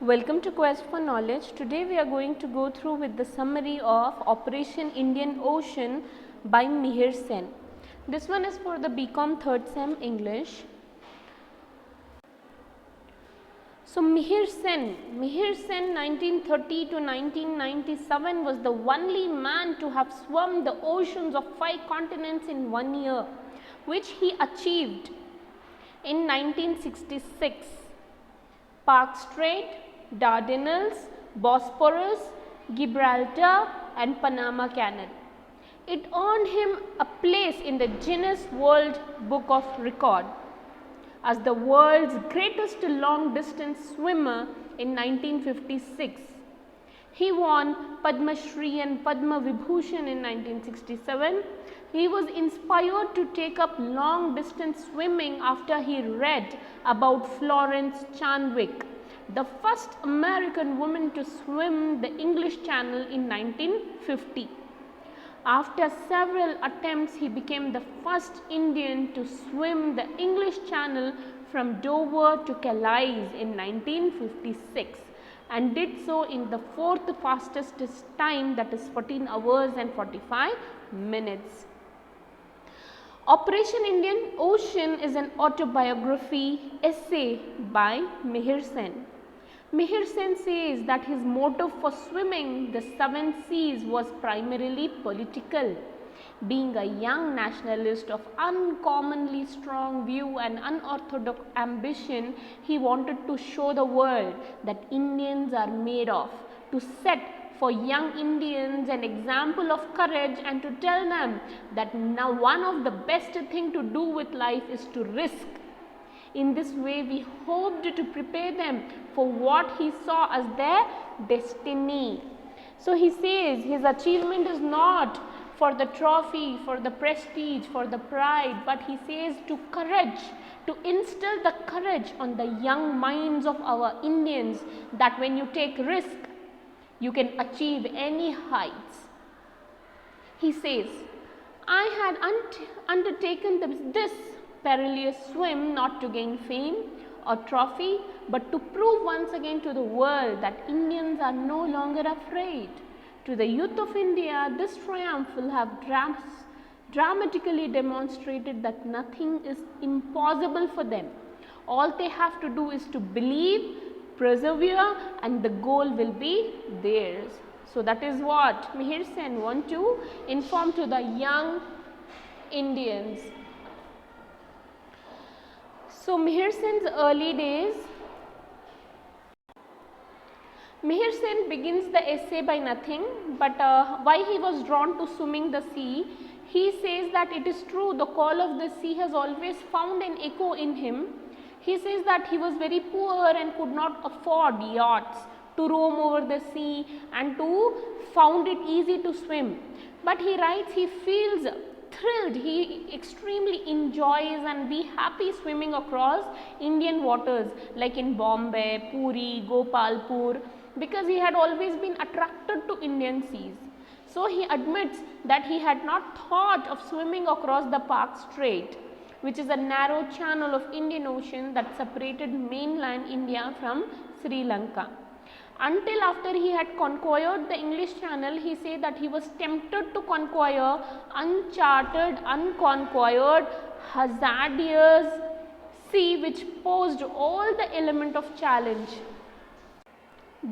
Welcome to Quest for Knowledge. Today we are going to go through with the summary of Operation Indian Ocean by Mihir Sen. This one is for the BCom 3rd Sem English. So Mihir Sen 1930 to 1997 was the only man to have swum the oceans of 5 continents in 1 year, which he achieved in 1966. Park Strait, Dardanelles, Bosphorus, Gibraltar and Panama Canal. It earned him a place in the Guinness World Book of Record as the world's greatest long distance swimmer in 1956. He won Padma Shri and Padma Vibhushan in 1967. He was inspired to take up long distance swimming after he read about Florence Chandwick, the first American woman to swim the English Channel in 1950. After several attempts, he became the first Indian to swim the English Channel from Dover to Calais in 1956 and did so in the 4th fastest time, that is 14 hours and 45 minutes. Operation Indian Ocean is an autobiography essay by Mihir Sen. Mihir Sen says that his motive for swimming the 7 seas was primarily political. Being a young nationalist of uncommonly strong view and unorthodox ambition, he wanted to show the world that Indians are made of, to set for young Indians an example of courage and to tell them that now one of the best thing to do with life is to risk. In this way, we hoped to prepare them for what he saw as their destiny. So he says his achievement is not for the trophy, for the prestige, for the pride, but he says to courage, to instill the courage on the young minds of our Indians that when you take risk, you can achieve any heights. He says, I had undertaken this perilous swim not to gain fame or trophy, but to prove once again to the world that Indians are no longer afraid. To the youth of India, this triumph will have dramatically demonstrated that nothing is impossible for them. All they have to do is to believe, persevere, and the goal will be theirs. So that is what Mihir Sen want to inform to the young Indians. So Mihir Sen's early days. Mihir Sen begins the essay by nothing, but why he was drawn to swimming the sea. He says that it is true, the call of the sea has always found an echo in him. He says that he was very poor and could not afford yachts to roam over the sea and to found it easy to swim. But he writes he feels thrilled, he extremely enjoys and be happy swimming across Indian waters like in Bombay, Puri, Gopalpur, because he had always been attracted to Indian seas. So he admits that he had not thought of swimming across the Park Strait, which is a narrow channel of Indian Ocean that separated mainland India from Sri Lanka. Until after he had conquered the English Channel, he said that he was tempted to conquer uncharted, unconquered, hazardous sea which posed all the element of challenge,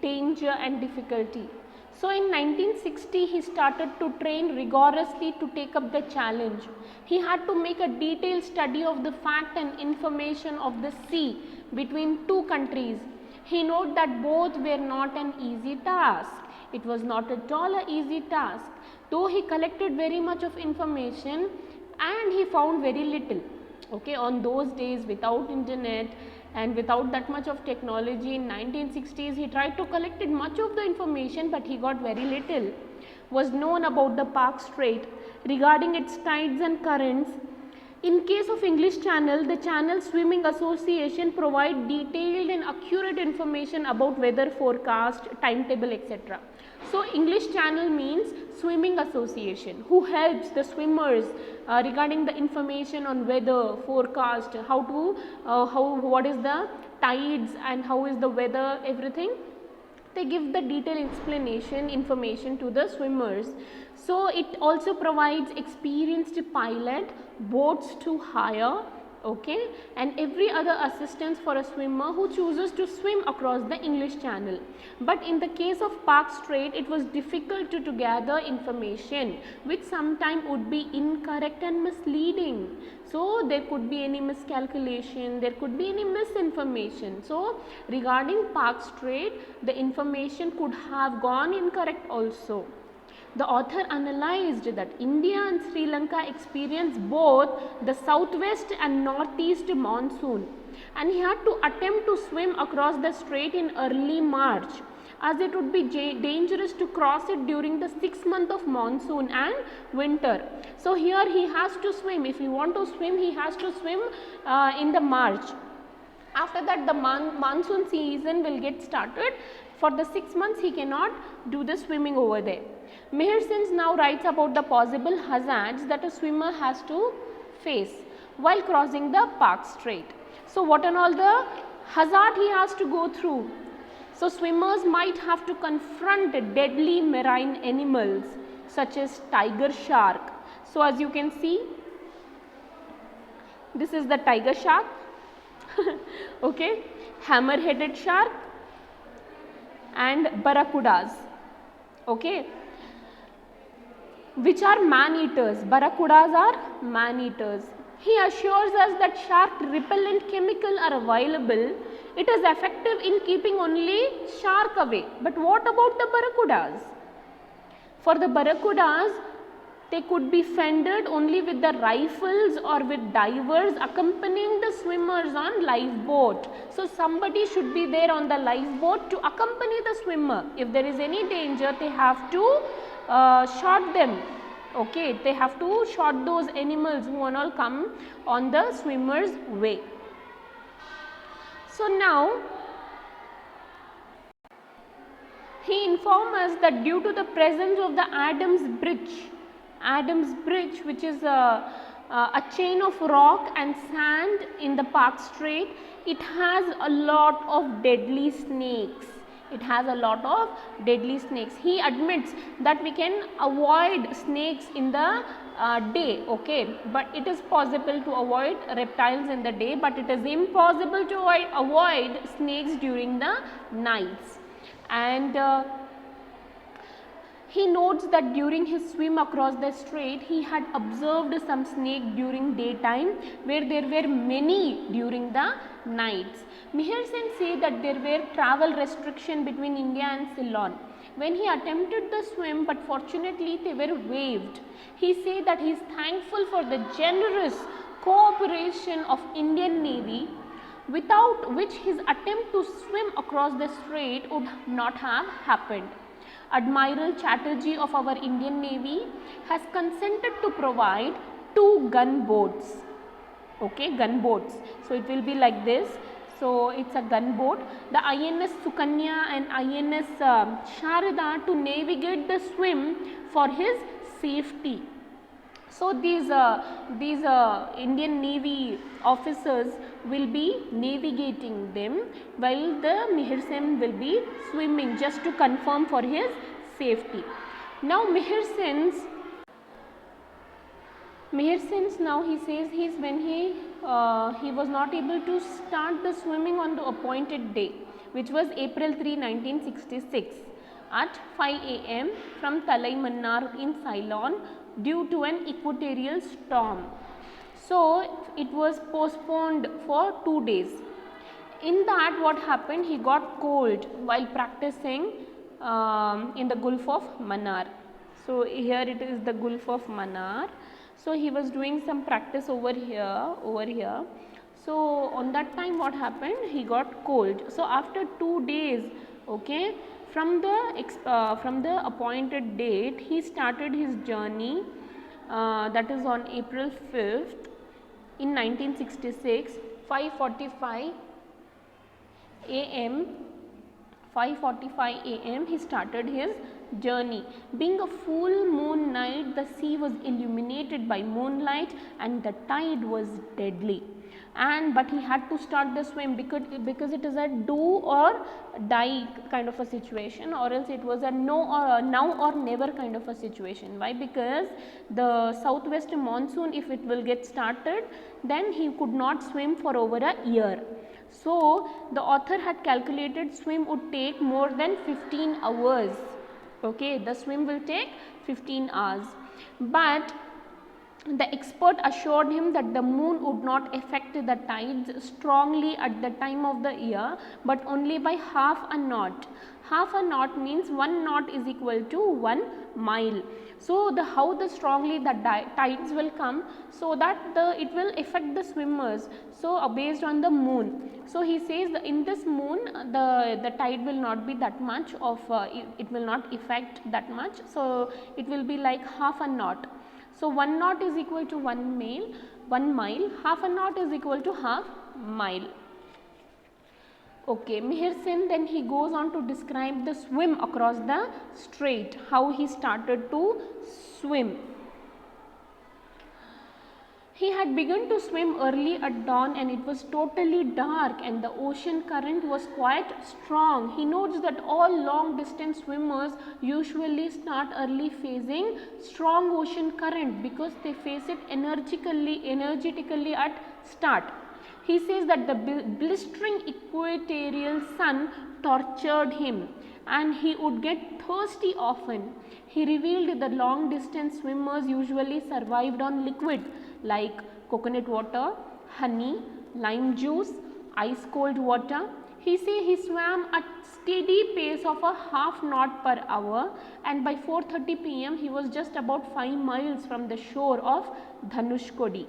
danger and difficulty. So in 1960, he started to train rigorously to take up the challenge. He had to make a detailed study of the fact and information of the sea between two countries. He noted that both were not an easy task. It was not at all an easy task. Though he collected very much of information and he found very little. Okay, on those days without internet and without that much of technology in 1960s, he tried to collect much of the information, but he got very little. Was known about the Park Strait regarding its tides and currents. In case of English Channel, the Channel Swimming Association provide detailed and accurate information about weather forecast, timetable, etc. So English Channel means Swimming Association, who helps the swimmers regarding the information on weather, forecast, what is the tides and how is the weather, everything. They give the detailed explanation information to the swimmers. So it also provides experienced pilot, boats to hire, okay, and every other assistance for a swimmer who chooses to swim across the English Channel. But in the case of Park Strait, it was difficult to gather information which sometimes would be incorrect and misleading. So there could be any miscalculation, there could be any misinformation. So regarding Park Strait, the information could have gone incorrect also. The author analyzed that India and Sri Lanka experienced both the southwest and northeast monsoon, and he had to attempt to swim across the strait in early March, as it would be dangerous to cross it during the 6th month of monsoon and winter. So here he has to swim. If he want to swim, he has to swim in the March. After that, the monsoon season will get started. For the 6 months, he cannot do the swimming over there. Mihir Sen now writes about the possible hazards that a swimmer has to face while crossing the Park Strait. So what and all the hazard he has to go through? So swimmers might have to confront deadly marine animals such as tiger shark. So as you can see, this is the tiger shark, okay, hammer-headed shark and barracudas, okay, which are man-eaters. Barracudas are man-eaters. He assures us that shark repellent chemical are available. It is effective in keeping only shark away. But what about the barracudas? For the barracudas, they could be fended only with the rifles or with divers accompanying the swimmers on lifeboat. So somebody should be there on the lifeboat to accompany the swimmer. If there is any danger, they have to shot them, okay, they have to shot those animals who will all come on the swimmer's way. So now he informs us that due to the presence of the Adams Bridge, which is a chain of rock and sand in the Park Strait, it has a lot of deadly snakes. It has a lot of deadly snakes. He admits that we can avoid snakes in the day, okay, but it is possible to avoid reptiles in the day, but it is impossible to avoid snakes during the nights. And he notes that during his swim across the strait, he had observed some snake during daytime, where there were many during the nights. Mihir Sen say that there were travel restriction between India and Ceylon. When he attempted the swim, but fortunately they were waived. He say that he is thankful for the generous cooperation of Indian Navy, without which his attempt to swim across the strait would not have happened. Admiral Chatterjee of our Indian Navy has consented to provide 2 gunboats, okay, gunboats. So it will be like this. So it's a gunboat, the INS Sukanya and INS Sharada, to navigate the swim for his safety. So these Indian Navy officers will be navigating them, while the Mihir Sen will be swimming, just to confirm for his safety. Now Mihir Sen now he says when he was not able to start the swimming on the appointed day, which was April 3, 1966 at 5 a.m. from Talai Mannar in Ceylon due to an equatorial storm. So it was postponed for 2 days. In that, what happened, he got cold while practicing in the Gulf of Mannar. So here it is the Gulf of Mannar. So he was doing some practice over here. So on that time, what happened, he got cold. So after 2 days, okay, from the appointed date, he started his journey, that is on April 5th in 1966, 5:45 a.m. 5:45 a.m. he started his journey. Being a full moon night, the sea was illuminated by moonlight and the tide was deadly. but he had to start the swim because it is a do or die kind of a situation, or else it was a now or never kind of a situation. Why? Because the southwest monsoon, if it will get started, then he could not swim for over a year. So the author had calculated swim would take more than 15 hours. Okay, the swim will take 15 hours, but the expert assured him that the moon would not affect the tides strongly at the time of the year, but only by half a knot. Half a knot means 1 knot is equal to 1 mile. So how the strongly the tides will come, so that it will affect the swimmers. So based on the moon. So he says that in this moon the tide will not be that much of it will not affect that much. So it will be like half a knot. So 1 knot is equal to 1 mile, half a knot is equal to half mile. Okay, Mihir Sen then he goes on to describe the swim across the strait, how he started to swim. He had begun to swim early at dawn, and it was totally dark and the ocean current was quite strong. He notes that all long distance swimmers usually start early facing strong ocean current because they face it energetically at start. He says that the blistering equatorial sun tortured him and he would get thirsty often. He revealed that long distance swimmers usually survived on liquid like coconut water, honey, lime juice, ice cold water. He says he swam at steady pace of a half knot per hour, and by 4:30 p.m. he was just about 5 miles from the shore of Dhanushkodi.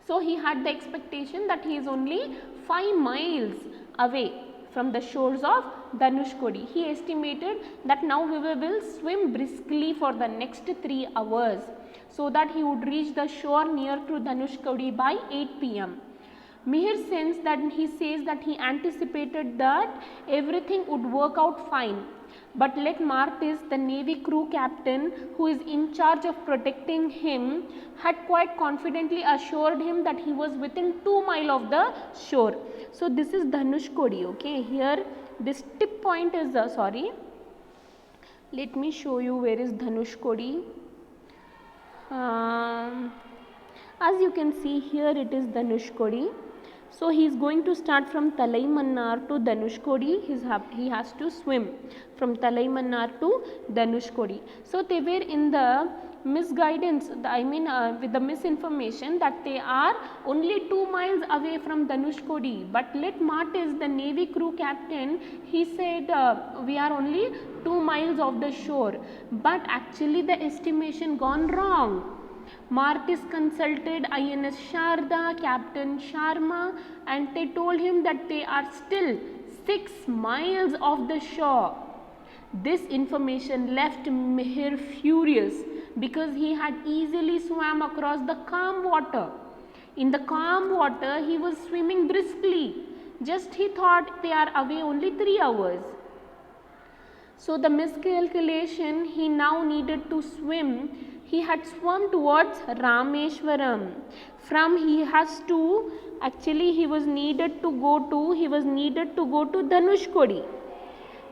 So he had the expectation that he is only 5 miles away from the shores of Dhanushkodi. He estimated that now he will swim briskly for the next 3 hours, so that he would reach the shore near to Dhanushkodi by 8 p.m. Mihir says that he anticipated that everything would work out fine. But Let Martis, the Navy crew captain who is in charge of protecting him, had quite confidently assured him that he was within 2 miles of the shore. So this is Dhanushkodi. Okay, here this tip point is let me show you where is Dhanushkodi. As you can see here, it is Dhanushkodi. So he is going to start from Talaimannar to Dhanushkodi. He has to swim from Talaimannar to Dhanushkodi. So they were in the misguidance, with the misinformation that they are only 2 miles away from Dhanushkodi. But Let Martis, the Navy crew captain, he said we are only 2 miles off the shore. But actually the estimation gone wrong. Martis consulted INS Sharda, Captain Sharma, and they told him that they are still 6 miles off the shore. This information left Mihir furious because he had easily swam across the calm water. In the calm water, he was swimming briskly. Just he thought they are away only 3 hours. So the miscalculation, he now needed to swim. He had swum towards Rameshwaram. He was needed to go to Dhanushkodi.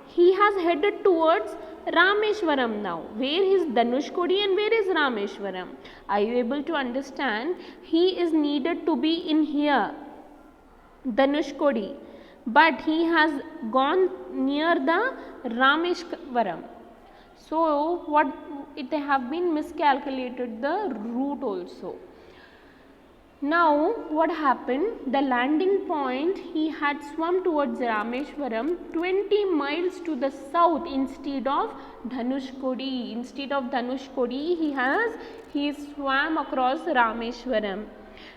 He has headed towards Rameshwaram now. Where is Dhanushkodi and where is Rameshwaram? Are you able to understand? He is needed to be in here, Dhanushkodi, but he has gone near the Rameshwaram. So they have been miscalculated the route also. Now what happened? The landing point, he had swum towards Rameshwaram 20 miles to the south instead of Dhanushkodi. Instead of Dhanushkodi, he swam across Rameshwaram.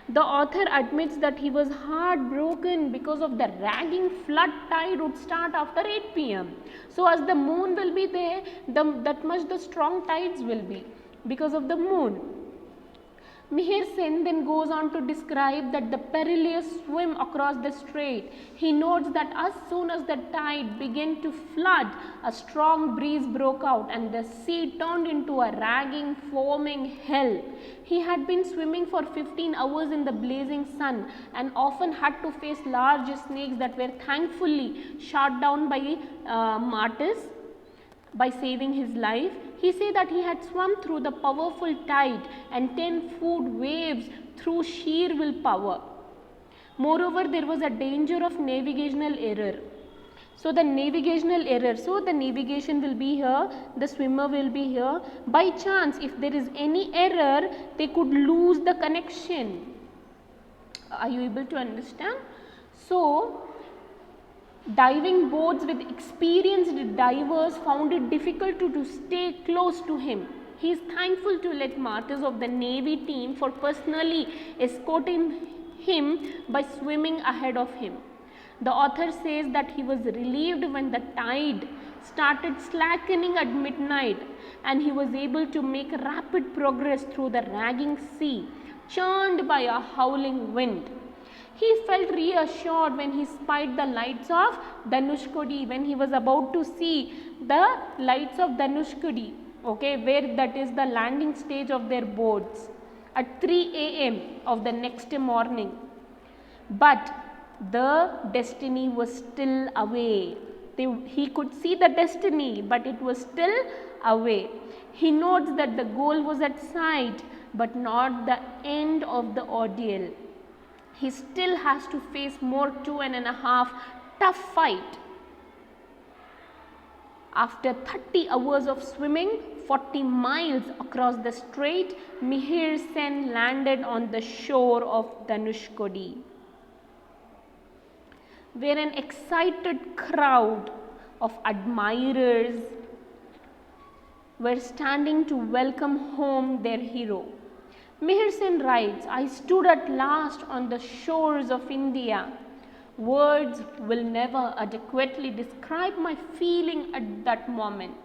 The author admits that he was heartbroken because of the ragging flood tide would start after 8 p.m. So as the moon will be there, that much the strong tides will be because of the moon. Mihir Sen then goes on to describe that the perilous swim across the strait. He notes that as soon as the tide began to flood, a strong breeze broke out and the sea turned into a raging, foaming hell. He had been swimming for 15 hours in the blazing sun and often had to face large snakes that were thankfully shot down by martyrs by saving his life. He said that he had swum through the powerful tide and 10-foot waves through sheer willpower. Moreover, there was a danger of navigational error. So the navigational error, so the navigation will be here, the swimmer will be here. By chance, if there is any error, they could lose the connection. Are you able to understand? So, diving boats with experienced divers found it difficult to stay close to him. He is thankful to let martyrs of the Navy team for personally escorting him by swimming ahead of him. The author says that he was relieved when the tide started slackening at midnight and he was able to make rapid progress through the raging sea, churned by a howling wind. He felt reassured when he spied the lights of Dhanushkodi, when he was about to see the lights of Dhanushkodi, okay, where that is the landing stage of their boats at 3 a.m. of the next morning. But the destiny was still away. He could see the destiny, but it was still away. He notes that the goal was at sight, but not the end of the ordeal. He still has to face more 2.5 tough fight. After 30 hours of swimming 40 miles across the strait, Mihir Sen landed on the shore of Dhanushkodi, where an excited crowd of admirers were standing to welcome home their hero. Mihir Sen writes, I stood at last on the shores of India. Words will never adequately describe my feeling at that moment.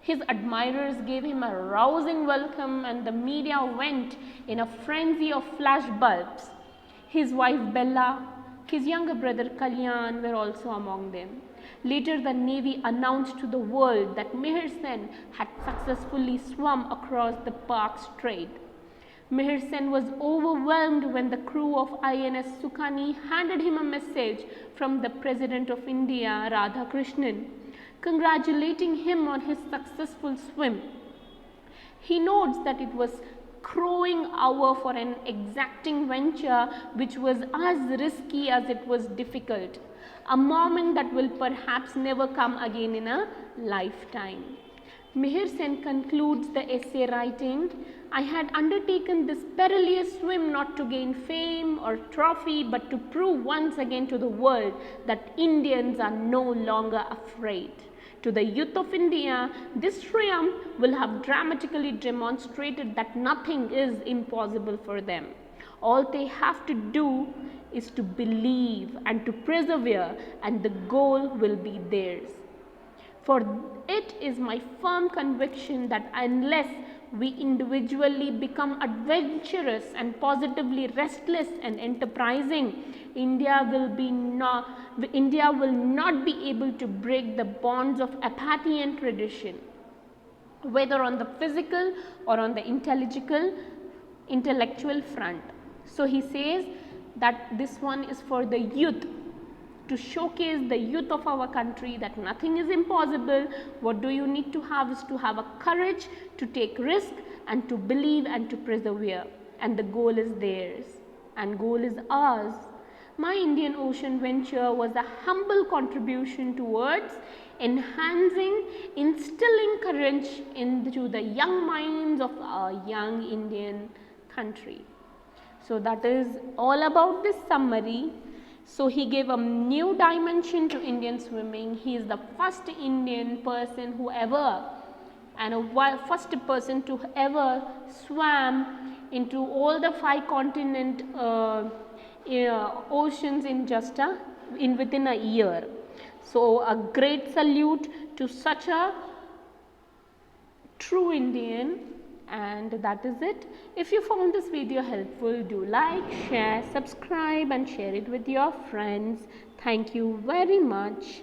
His admirers gave him a rousing welcome and the media went in a frenzy of flash bulbs. His wife Bella, his younger brother Kalyan were also among them. Later, the Navy announced to the world that Mihir Sen had successfully swum across the Palk Strait. Mihir Sen was overwhelmed when the crew of INS Sukhani handed him a message from the President of India, Radhakrishnan, congratulating him on his successful swim. He notes that it was crowing hour for an exacting venture which was as risky as it was difficult, a moment that will perhaps never come again in a lifetime. Mihir Sen concludes the essay writing, I had undertaken this perilous swim not to gain fame or trophy, but to prove once again to the world that Indians are no longer afraid. To the youth of India, this triumph will have dramatically demonstrated that nothing is impossible for them. All they have to do is to believe and to persevere, and the goal will be theirs. For it is my firm conviction that unless we individually become adventurous and positively restless and enterprising, India will not be able to break the bonds of apathy and tradition, whether on the physical or on the intellectual front. So he says that this one is for the youth, to showcase the youth of our country that nothing is impossible. What do you need to have is to have a courage to take risk and to believe and to persevere, and the goal is theirs and goal is ours. My Indian Ocean venture was a humble contribution towards enhancing, instilling courage into the young minds of our young Indian country. So that is all about this summary. So he gave a new dimension to Indian swimming. He is the first Indian person who ever, and a first person to ever swam into all the 5 continent oceans in just within a year. So a great salute to such a true Indian, And that is it. If you found this video helpful, do like, share, subscribe and share it with your friends. Thank you very much.